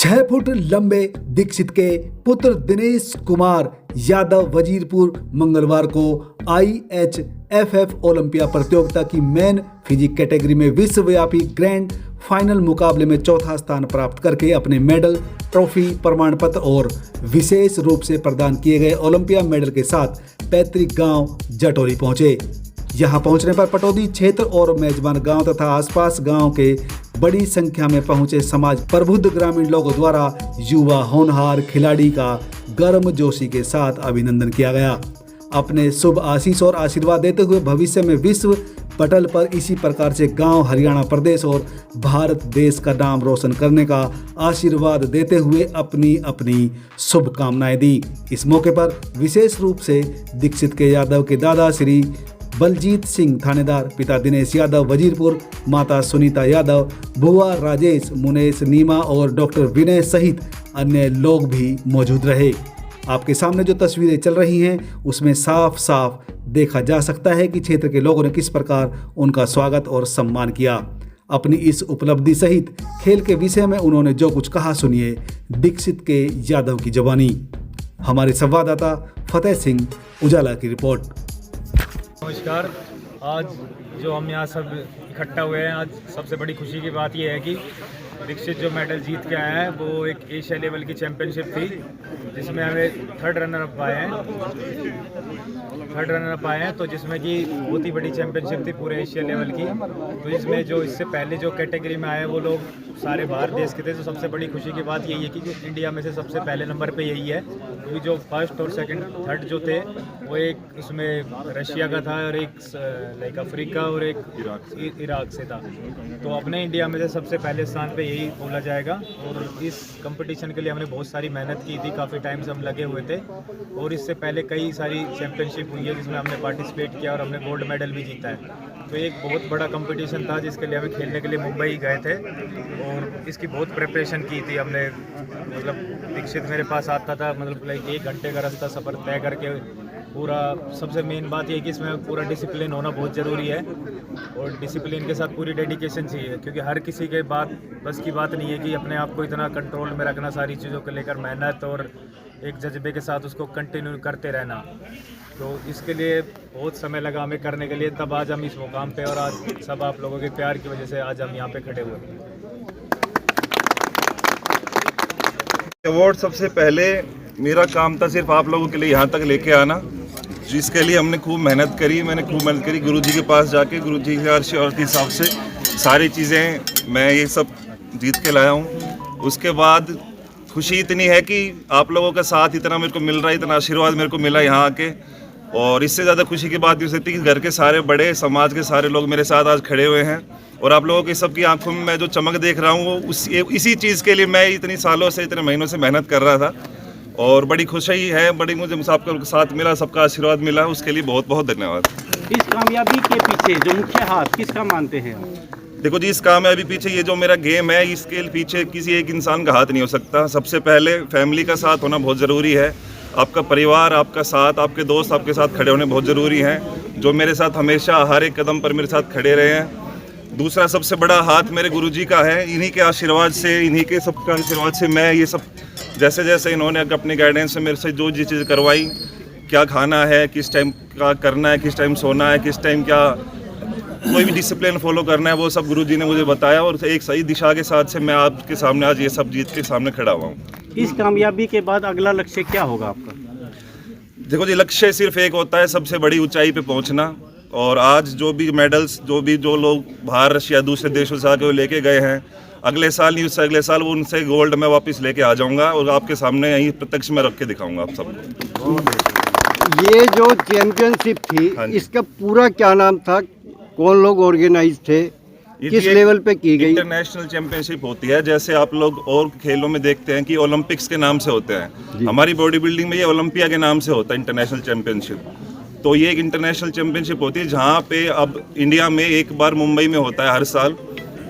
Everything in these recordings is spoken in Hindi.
6 फुट लंबे दीक्षित के पुत्र दिनेश कुमार यादव वजीरपुर मंगलवार को IHFF ओलंपिया प्रतियोगिता की मेन फिजिक कैटेगरी में विश्वव्यापी ग्रैंड फाइनल मुकाबले में चौथा स्थान प्राप्त करके अपने मेडल, ट्रॉफी, प्रमाण पत्र और विशेष रूप से प्रदान किए गए ओलंपिया मेडल के साथ पैतृक गांव जटोली पहुंचे। यहां पहुंचने पर पटौदी क्षेत्र और मेजबान गांव तथा आसपास गांव के बड़ी संख्या में पहुंचे समाज प्रबुद्ध ग्रामीण लोगों द्वारा युवा होनहार खिलाड़ी का गर्मजोशी के साथ अभिनंदन किया गया। अपने शुभ आशीष और आशीर्वाद देते हुए भविष्य में विश्व पटल पर इसी प्रकार से गांव, हरियाणा प्रदेश और भारत देश का नाम रोशन करने का आशीर्वाद देते हुए अपनी अपनी शुभकामनाएं दी। इस मौके पर विशेष रूप से दीक्षित के यादव के दादा श्री बलजीत सिंह थानेदार, पिता दिनेश यादव वजीरपुर, माता सुनीता यादव, बुआ राजेश, मुनेश नीमा और डॉक्टर विनय सहित अन्य लोग भी मौजूद रहे। आपके सामने जो तस्वीरें चल रही हैं उसमें साफ साफ देखा जा सकता है कि क्षेत्र के लोगों ने किस प्रकार उनका स्वागत और सम्मान किया। अपनी इस उपलब्धि सहित खेल के विषय में उन्होंने जो कुछ कहा, सुनिए दीक्षित के यादव की जुबानी। हमारे संवाददाता फतेह सिंह उजाला की रिपोर्ट। नमस्कार। आज जो हम यहाँ सब इकट्ठा हुए हैं, आज सबसे बड़ी खुशी की बात यह है कि दीक्षित जो मेडल जीत के आए हैं वो एक एशिया लेवल की चैंपियनशिप थी जिसमें हमें थर्ड रनर अप आए हैं, तो जिसमें कि बहुत ही बड़ी चैंपियनशिप थी पूरे एशिया लेवल की। तो इसमें जो इससे पहले जो कैटेगरी में आए वो लोग सारे बाहर देश के थे। तो सबसे बड़ी खुशी की बात यही है कि जो इंडिया में से सबसे पहले नंबर पे यही है, क्योंकि जो फर्स्ट और सेकंड थर्ड जो थे वो एक उसमें रशिया का था और एक लाइक अफ्रीका और एक इराक से था। तो अपने इंडिया में से सबसे पहले स्थान पे यही बोला जाएगा। और इस कंपटीशन के लिए हमने बहुत सारी मेहनत की थी, काफ़ी टाइम से हम लगे हुए थे और इससे पहले कई सारी चैंपियनशिप हुई है जिसमें हमने पार्टिसिपेट किया और हमने गोल्ड मेडल भी जीता है। तो एक बहुत बड़ा कंपटीशन था जिसके लिए हमें खेलने के लिए मुंबई गए थे और इसकी बहुत प्रिपरेशन की थी हमने। मतलब दीक्षित मेरे पास आता था, मतलब लाइक 1 घंटे का रास्ता सफ़र तय करके पूरा। सबसे मेन बात ये है कि इसमें पूरा डिसिप्लिन होना बहुत ज़रूरी है और डिसिप्लिन के साथ पूरी डेडिकेशन चाहिए, क्योंकि हर किसी के बस की बात नहीं है कि अपने आप को इतना कंट्रोल में रखना, सारी चीज़ों को लेकर मेहनत और एक जज्बे के साथ उसको कंटिन्यू करते रहना। तो इसके लिए बहुत समय लगा हमें करने के लिए, तब आज हम इस मुकाम पे और आज सब आप लोगों के प्यार की वजह से आज हम यहाँ पे खड़े हुए हैं। अवार्ड सबसे पहले मेरा काम था सिर्फ आप लोगों के लिए यहाँ तक लेके आना, जिसके लिए हमने खूब मेहनत करी। मैंने खूब मेहनत करी गुरुजी के पास जाके, गुरुजी के आशीर्वाद के हिसाब से सारी चीज़ें मैं ये सब जीत के लाया हूँ। उसके बाद खुशी इतनी है कि आप लोगों का साथ इतना मेरे को मिल रहा है, इतना आशीर्वाद मेरे को मिला यहाँ आके। और इससे ज़्यादा खुशी की बात ये हो सकती है कि घर के सारे बड़े, समाज के सारे लोग मेरे साथ आज खड़े हुए हैं और आप लोगों की सबकी आंखों में मैं जो चमक देख रहा हूँ वो इसी चीज़ के लिए मैं इतनी सालों से, इतने महीनों से मेहनत कर रहा था। और बड़ी खुशी है, बड़ी मुझे सबका साथ मिला, सबका आशीर्वाद मिला, उसके लिए बहुत बहुत धन्यवाद। इस कामयाबी के पीछे जो मुख्य हाथ किसका मानते हैं? देखो जी, इस कामयाबी पीछे ये जो मेरा गेम है, इसके पीछे किसी एक इंसान का हाथ नहीं हो सकता। सबसे पहले फैमिली का साथ होना बहुत ज़रूरी है। आपका परिवार, आपका साथ, आपके दोस्त आपके साथ खड़े होने बहुत ज़रूरी हैं, जो मेरे साथ हमेशा हर एक कदम पर मेरे साथ खड़े रहे हैं। दूसरा सबसे बड़ा हाथ मेरे गुरुजी का है। इन्हीं के आशीर्वाद से, इन्हीं के सबका आशीर्वाद से मैं ये सब जैसे जैसे इन्होंने अपनी गाइडेंस से मेरे से जो चीज़ करवाई, क्या खाना है, किस टाइम का करना है, किस टाइम सोना है, किस टाइम क्या कोई भी डिसिप्लिन फॉलो करना है, वो सब गुरुजी ने मुझे बताया और एक सही दिशा के साथ से मैं आपके सामने आज ये सब जीत के सामने खड़ा हुआ हूँ। इस कामयाबी के बाद अगला लक्ष्य क्या होगा आपका? देखो जी, लक्ष्य सिर्फ एक होता है, सबसे बड़ी ऊंचाई पे पहुंचना। और आज जो भी मेडल्स, जो लोग बाहर रशिया दूसरे देशों से आके वो लेके गए हैं, अगले साल नहीं उससे अगले साल वो उनसे गोल्ड मैं वापस लेके आ जाऊंगा और आपके सामने यहीं प्रत्यक्ष में रख के दिखाऊंगा आप सबको। ये जो चैंपियनशिप थी, इसका पूरा क्या नाम था? कौन लोग ऑर्गेनाइज थे? किस लेवल पे की गई? इंटरनेशनल चैंपियनशिप होती है, जैसे आप लोग और खेलों में देखते हैं कि ओलंपिक्स के नाम से होते हैं। हमारी बॉडी बिल्डिंग में ये ओलंपिया के नाम से होता है, इंटरनेशनल चैंपियनशिप। तो ये एक इंटरनेशनल चैंपियनशिप होती है जहाँ पे अब इंडिया में एक बार मुंबई में होता है हर साल।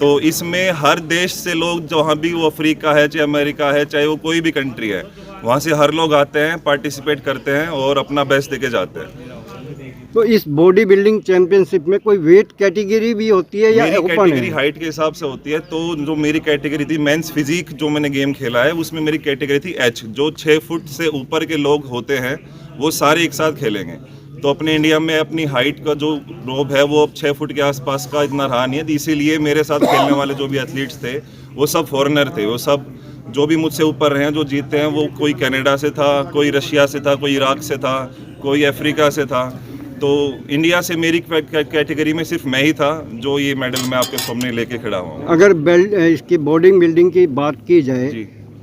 तो इसमें हर देश से लोग, जहाँ भी वो अफ्रीका है, चाहे अमेरिका है, चाहे वो कोई भी कंट्री है, वहाँ से हर लोग आते हैं, पार्टिसिपेट करते हैं और अपना बेस्ट देके जाते हैं। तो इस बॉडी बिल्डिंग चैंपियनशिप में कोई वेट कैटेगरी भी होती है या मेरी ओपन कैटेगरी है? हाइट के हिसाब से होती है। तो जो मेरी कैटेगरी थी मेंस फिजिक, जो मैंने गेम खेला है उसमें मेरी कैटेगरी थी एच। जो 6 फुट से ऊपर के लोग होते हैं वो सारे एक साथ खेलेंगे। तो अपने इंडिया में अपनी हाइट का जो रोब है वो अब 6 फुट के आसपास का इतना रहा नहीं है, इसीलिए मेरे साथ खेलने वाले जो भी एथलीट्स थे वो सब फॉरेनर थे। वो सब जो भी मुझसे ऊपर रहे हैं, जो जीते हैं, वो कोई कनाडा से था, कोई रशिया से था, कोई इराक से था, कोई अफ्रीका से था। तो इंडिया से मेरी कैटेगरी में सिर्फ मैं ही था जो ये मेडल मैं आपके सामने लेके खड़ा हुआ हूँ। अगर इसकी बॉडी बिल्डिंग की बात की जाए जी।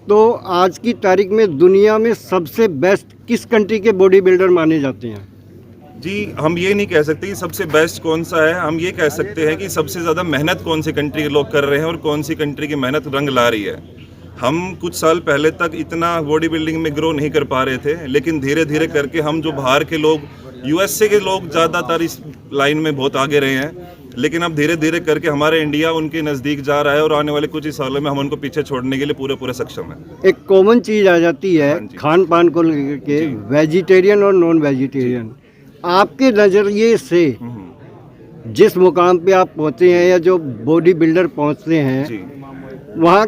तो आज की तारीख में दुनिया में सबसे बेस्ट किस कंट्री के बॉडी बिल्डर माने जाते हैं? जी, हम ये नहीं कह सकते कि सबसे बेस्ट कौन सा है। हम ये कह सकते हैं कि सबसे ज़्यादा मेहनत कौन सी कंट्री के लोग कर रहे हैं और कौन सी कंट्री की मेहनत रंग ला रही है। हम कुछ साल पहले तक इतना बॉडी बिल्डिंग में ग्रो नहीं कर पा रहे थे, लेकिन धीरे धीरे करके हम जो बाहर के लोग, यूएसए के लोग ज़्यादातर इस लाइन में बहुत आगे रहे हैं, लेकिन अब धीरे धीरे करके हमारे इंडिया उनके नज़दीक जा रहा है और आने वाले कुछ ही सालों में हम उनको पीछे छोड़ने के लिए पूरे सक्षम हैं। एक कॉमन चीज़ आ जाती है हाँ जी। खान पान को लेकर के, वेजिटेरियन और नॉन वेजिटेरियन। आपके नज़रिए से जिस मुकाम पे आप पहुँचे हैं या जो बॉडी बिल्डर पहुँचते हैं, जी वहाँ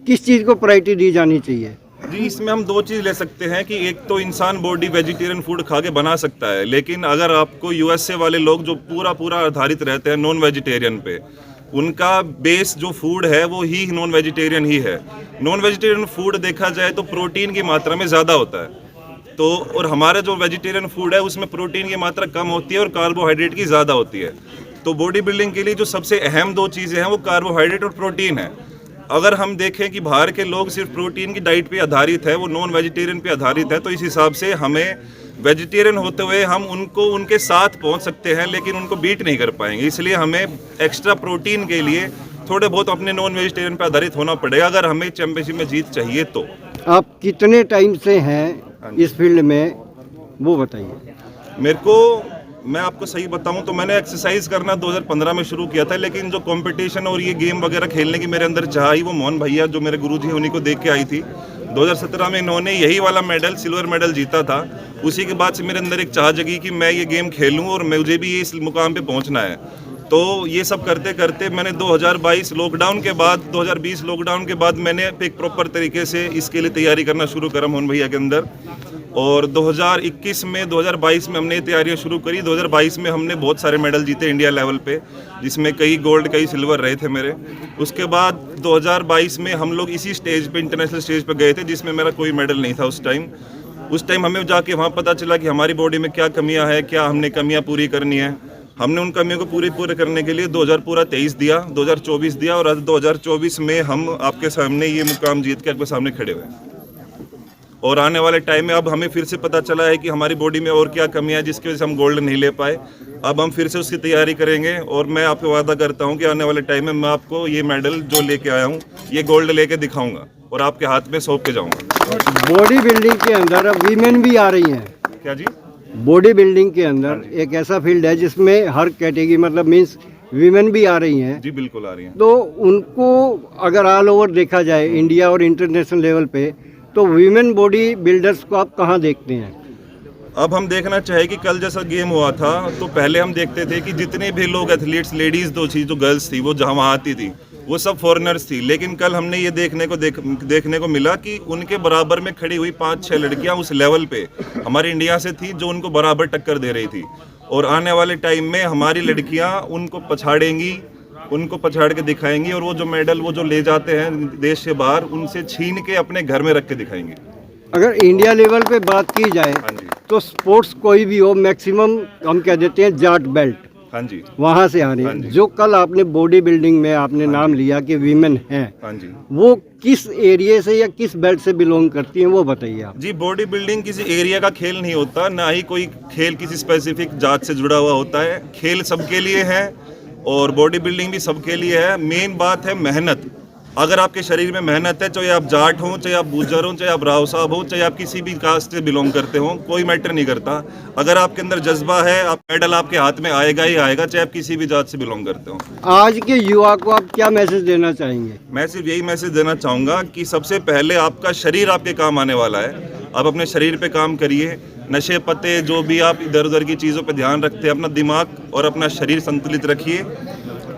किस चीज़ को प्रायोरिटी दी जानी चाहिए? जी, इसमें हम 2 चीज़ ले सकते हैं कि एक तो इंसान बॉडी वेजिटेरियन फूड खा के बना सकता है, लेकिन अगर आपको यूएसए वाले लोग जो पूरा आधारित रहते हैं नॉन वेजिटेरियन पे, उनका बेस जो फूड है वो ही नॉन वेजिटेरियन ही है। नॉन वेजिटेरियन फूड देखा जाए तो प्रोटीन की मात्रा में ज़्यादा होता है, तो और हमारा जो वेजिटेरियन फूड है उसमें प्रोटीन की मात्रा कम होती है और कार्बोहाइड्रेट की ज़्यादा होती है। तो बॉडी बिल्डिंग के लिए जो सबसे अहम 2 चीज़ें हैं वो कार्बोहाइड्रेट और प्रोटीन है। अगर हम देखें कि बाहर के लोग सिर्फ प्रोटीन की डाइट पे आधारित है, वो नॉन वेजिटेरियन पे आधारित है, तो इस हिसाब से हमें वेजिटेरियन होते हुए हम उनको उनके साथ पहुंच सकते हैं, लेकिन उनको बीट नहीं कर पाएंगे। इसलिए हमें एक्स्ट्रा प्रोटीन के लिए थोड़े बहुत अपने नॉन वेजिटेरियन पे आधारित होना पड़ेगा अगर हमें चैंपियनशिप में जीत चाहिए तो। आप कितने टाइम से हैं इस फील्ड में, वो बताइए। मेरे को, मैं आपको सही बताऊं तो मैंने एक्सरसाइज करना 2015 में शुरू किया था, लेकिन जो कंपटीशन और ये गेम वगैरह खेलने की मेरे अंदर चाह आई वो मोहन भैया जो मेरे गुरुजी हैं उन्हीं को देख के आई थी। 2017 में इन्होंने यही वाला मेडल, सिल्वर मेडल जीता था। उसी के बाद से मेरे अंदर एक चाह जगी कि मैं ये गेम खेलूं और मुझे भी इस मुकाम पे पहुंचना है। तो ये सब करते करते मैंने 2022 लॉकडाउन के बाद, 2020 लॉकडाउन के बाद मैंने एक प्रॉपर तरीके से इसके लिए तैयारी करना शुरू करा मोहन भैया के अंदर। और 2021 में, 2022 में हमने तैयारियां शुरू करी। 2022 में हमने बहुत सारे मेडल जीते इंडिया लेवल पे, जिसमें कई गोल्ड कई सिल्वर रहे थे मेरे। उसके बाद 2022 में हम लोग इसी स्टेज पे, इंटरनेशनल स्टेज पे गए थे, जिसमें मेरा कोई मेडल नहीं था उस टाइम हमें जाके वहाँ पता चला कि हमारी बॉडी में क्या कमियाँ हैं, क्या हमने कमियाँ पूरी करनी है। हमने उन कमियों को पूरे करने के लिए 2023 दिया, 2024 दिया, और आज 2024 में हम आपके सामने ये मुकाम जीत के आपके सामने खड़े हुए हैं। और आने वाले टाइम में अब हमें फिर से पता चला है कि हमारी बॉडी में और क्या कमियां हैं जिसकी वजह से हम गोल्ड नहीं ले पाए। अब हम फिर से उसकी तैयारी करेंगे और मैं आपको वादा करता हूं कि आने वाले टाइम में मैं आपको ये मेडल जो लेके आया हूं, ये गोल्ड लेके दिखाऊंगा और आपके हाथ में सौंप के जाऊंगा। बॉडी बिल्डिंग के अंदर अब वीमेन भी आ रही हैं। क्या जी? बॉडी बिल्डिंग के अंदर एक ऐसा फील्ड है जिसमें हर कैटेगरी, मतलब मीन्स वीमेन भी आ रही हैं। जी बिल्कुल आ रही हैं। तो उनको अगर ऑल ओवर देखा जाए इंडिया और इंटरनेशनल लेवल पे, तो वीमेन बॉडी बिल्डर्स को आप कहाँ देखते हैं? अब हम देखना चाहे कि कल जैसा गेम हुआ था तो पहले हम देखते थे कि जितने भी लोग एथलीट्स, लेडीज़ जो गर्ल्स थी वो जहाँ वहाँ आती थी वो सब फॉरेनर्स थी। लेकिन कल हमने ये देखने को मिला कि उनके बराबर में खड़ी हुई 5-6 लड़कियां उस लेवल पे हमारे इंडिया से थी जो उनको बराबर टक्कर दे रही थी। और आने वाले टाइम में हमारी लड़कियां उनको पछाड़ेंगी, उनको पछाड़ के दिखाएंगी, और वो जो मेडल वो जो ले जाते हैं देश से बाहर, उनसे छीन के अपने घर में रख के दिखाएंगे। अगर इंडिया लेवल पे बात की जाए हाँ जी। तो स्पोर्ट्स कोई भी हो, मैक्सिमम हम कह देते हैं जाट बेल्ट, हाँ जी, वहाँ से आ रही हाँ है। जी। जो कल आपने बॉडी बिल्डिंग में आपने नाम लिया कि वीमेन हैं, हाँ जी, वो किस एरिया से या किस बेल्ट से बिलोंग करती हैं, वो बताइए आप। जी बॉडी बिल्डिंग किसी एरिया का खेल नहीं होता, ना ही कोई खेल किसी स्पेसिफिक जात से जुड़ा हुआ होता है। खेल सबके लिए है और बॉडी बिल्डिंग भी सबके लिए है। मेन बात है मेहनत। अगर आपके शरीर में मेहनत है, चाहे आप जाट हों, चाहे आप गुर्जर हों, चाहे आप राव साहब हों, चाहे आप किसी भी कास्ट से बिलोंग करते हों, कोई मैटर नहीं करता। अगर आपके अंदर जज्बा है, आप मेडल आपके हाथ में आएगा ही आएगा, चाहे आप किसी भी जात से बिलोंग करते हो। आज के युवा को आप क्या मैसेज देना चाहेंगे? मैं सिर्फ यही मैसेज देना चाहूँगा कि सबसे पहले आपका शरीर आपके काम आने वाला है। आप अपने शरीर पे काम करिए, नशे पते जो भी आप इधर उधर की चीज़ों पे ध्यान रखते हैं, अपना दिमाग और अपना शरीर संतुलित रखिए।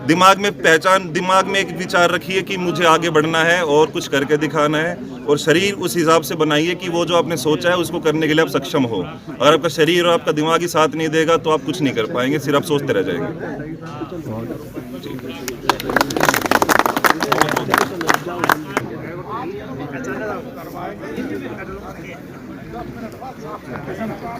दिमाग में एक विचार रखिए कि मुझे आगे बढ़ना है और कुछ करके दिखाना है, और शरीर उस हिसाब से बनाइए कि वो जो आपने सोचा है उसको करने के लिए आप सक्षम हो। अगर आपका शरीर और आपका दिमाग ही साथ नहीं देगा तो आप कुछ नहीं कर पाएंगे, सिर्फ आप सोचते रह जाएंगे।